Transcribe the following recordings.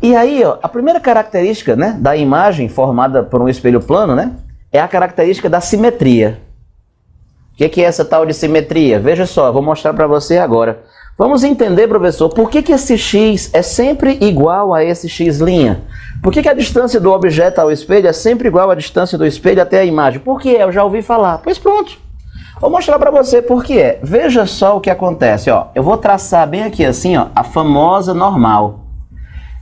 E aí, ó, a primeira característica, né, da imagem formada por um espelho plano, né, é a característica da simetria. O que é essa tal de simetria? Veja só, eu vou mostrar para você agora. Vamos entender, professor, por que esse x é sempre igual a esse x'? Por que a distância do objeto ao espelho é sempre igual à distância do espelho até a imagem? Por que é? Eu já ouvi falar. Pois pronto. Vou mostrar para você por que é. Veja só o que acontece. Ó. Eu vou traçar bem aqui assim, ó, a famosa normal.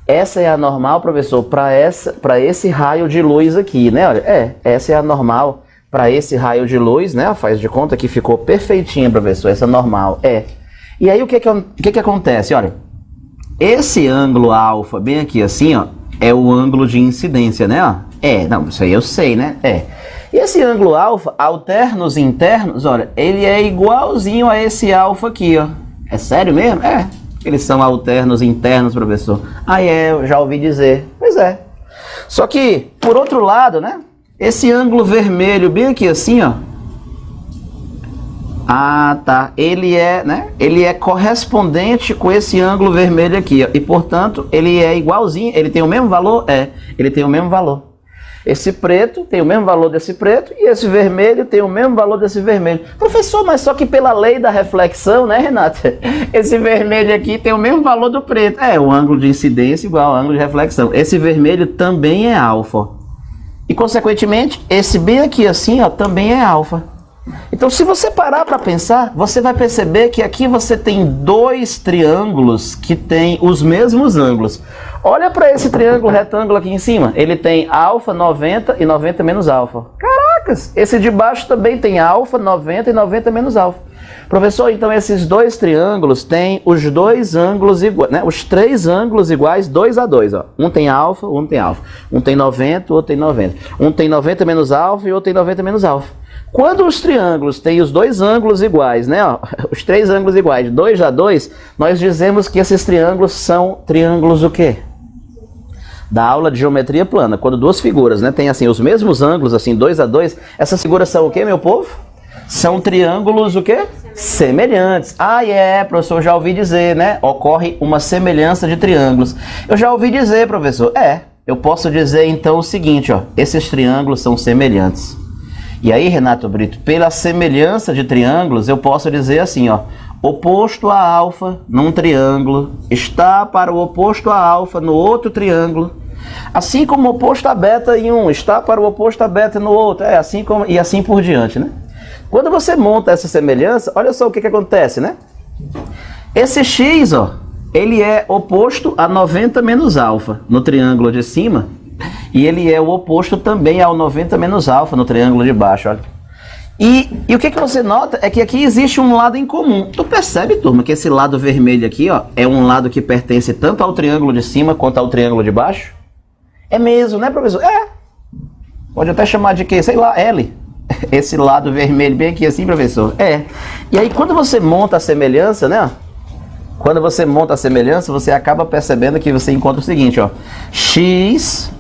Essa é a normal, professor, para esse raio de luz aqui, né? Olha, essa é a normal para esse raio de luz, né? Faz de conta que ficou perfeitinha, professor, essa normal. E aí o que acontece? Olha, esse ângulo alfa, bem aqui assim, ó, é o ângulo de incidência, né? Ó? Não, isso aí eu sei, né? E esse ângulo alfa, alternos e internos, olha, ele é igualzinho a esse alfa aqui, ó. É sério mesmo? Eles são alternos e internos, professor. Eu já ouvi dizer. Pois é. Só que, por outro lado, né? Esse ângulo vermelho, bem aqui assim, ó. Tá. Ele é correspondente com esse ângulo vermelho aqui, ó. E, portanto, ele é igualzinho. Ele tem o mesmo valor? Ele tem o mesmo valor. Esse preto tem o mesmo valor desse preto e esse vermelho tem o mesmo valor desse vermelho. Professor, mas só que pela lei da reflexão, né, Renata? Esse vermelho aqui tem o mesmo valor do preto. O ângulo de incidência igual ao ângulo de reflexão. Esse vermelho também é alfa. E, consequentemente, esse bem aqui assim, ó, também é alfa. Então, se você parar para pensar, você vai perceber que aqui você tem dois triângulos que têm os mesmos ângulos. Olha para esse triângulo retângulo aqui em cima. Ele tem alfa, 90 e 90 menos alfa. Caracas! Esse de baixo também tem alfa, 90 e 90 menos alfa. Professor, então esses dois triângulos têm os dois ângulos iguais, né? Os três ângulos iguais, 2 a 2. Ó. Um tem alfa, um tem alfa. Um tem 90, o outro tem 90. Um tem 90 menos alfa e o outro tem 90 menos alfa. Quando os triângulos têm os dois ângulos iguais, né? Ó, os três ângulos iguais, 2 a 2, nós dizemos que esses triângulos são triângulos o quê? Da aula de geometria plana. Quando duas figuras, né, têm assim os mesmos ângulos, assim, 2 a 2, essas figuras são o quê, meu povo? São triângulos o quê? Semelhantes. Professor, eu já ouvi dizer, né? Ocorre uma semelhança de triângulos. Eu já ouvi dizer, professor. Eu posso dizer então o seguinte, ó, esses triângulos são semelhantes. E aí, Renato Brito, pela semelhança de triângulos, eu posso dizer assim, ó, oposto a alfa num triângulo está para o oposto a alfa no outro triângulo, assim como o oposto a beta em um está para o oposto a beta no outro, assim como, e assim por diante, né? Quando você monta essa semelhança, olha só o que acontece, né? Esse x, ó, ele é oposto a 90 menos alfa no triângulo de cima, e ele é o oposto também ao 90 menos alfa no triângulo de baixo, olha. E o que você nota é que aqui existe um lado em comum. Tu percebe, turma, que esse lado vermelho aqui, ó, é um lado que pertence tanto ao triângulo de cima quanto ao triângulo de baixo? É mesmo, né, professor? Pode até chamar de quê? Sei lá, L. Esse lado vermelho bem aqui assim, professor? E aí, quando você monta a semelhança, né, quando você monta a semelhança, você acaba percebendo que você encontra o seguinte, ó, x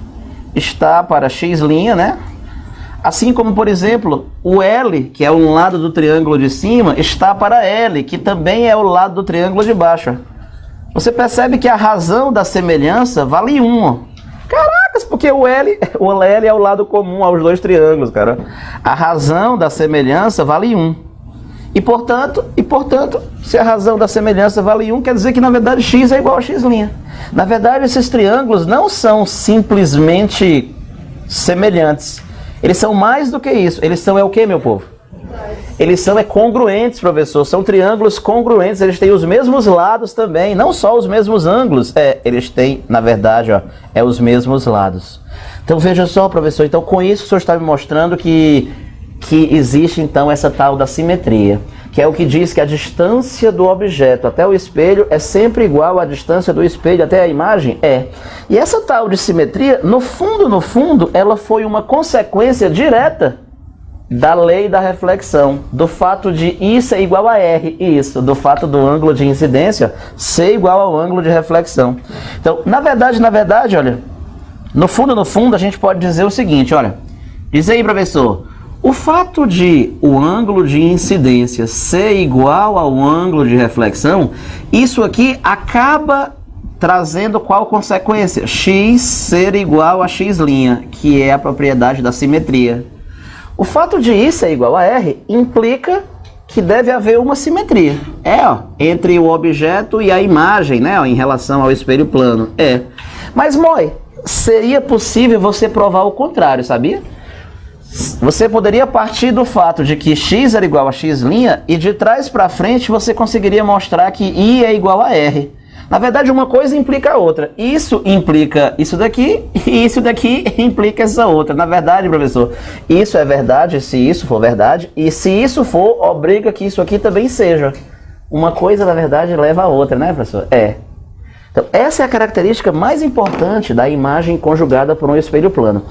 está para x', né? Assim como, por exemplo, o L, que é um lado do triângulo de cima, está para L, que também é o lado do triângulo de baixo. Você percebe que a razão da semelhança vale 1. Ó. Caracas, porque o L é o lado comum aos dois triângulos, cara. A razão da semelhança vale 1. E, portanto, se a razão da semelhança vale 1, quer dizer que, na verdade, x é igual a x'. Na verdade, esses triângulos não são simplesmente semelhantes. Eles são mais do que isso. Eles são o que, meu povo? Eles são congruentes, professor. São triângulos congruentes. Eles têm os mesmos lados também. Não só os mesmos ângulos. Eles têm, na verdade, ó, os mesmos lados. Então, veja só, professor. Então, com isso, o senhor está me mostrando que existe, então, essa tal da simetria, que é o que diz que a distância do objeto até o espelho é sempre igual à distância do espelho até a imagem? E essa tal de simetria, no fundo, ela foi uma consequência direta da lei da reflexão, do fato de I ser igual a R, isso, do fato do ângulo de incidência ser igual ao ângulo de reflexão. Então, na verdade, olha, no fundo, a gente pode dizer o seguinte, olha, diz aí, professor, o fato de o ângulo de incidência ser igual ao ângulo de reflexão, isso aqui acaba trazendo qual consequência? X ser igual a x', que é a propriedade da simetria. O fato de I ser igual a R implica que deve haver uma simetria. Entre o objeto e a imagem, né, em relação ao espelho plano. Mas, Moi, seria possível você provar o contrário, sabia? Você poderia partir do fato de que x era igual a x' e de trás para frente você conseguiria mostrar que I é igual a R. Na verdade, uma coisa implica a outra. Isso implica isso daqui e isso daqui implica essa outra. Na verdade, professor, isso é verdade se isso for verdade e se isso for, obriga que isso aqui também seja. Uma coisa, na verdade, leva a outra, né, professor? Então, essa é a característica mais importante da imagem conjugada por um espelho plano.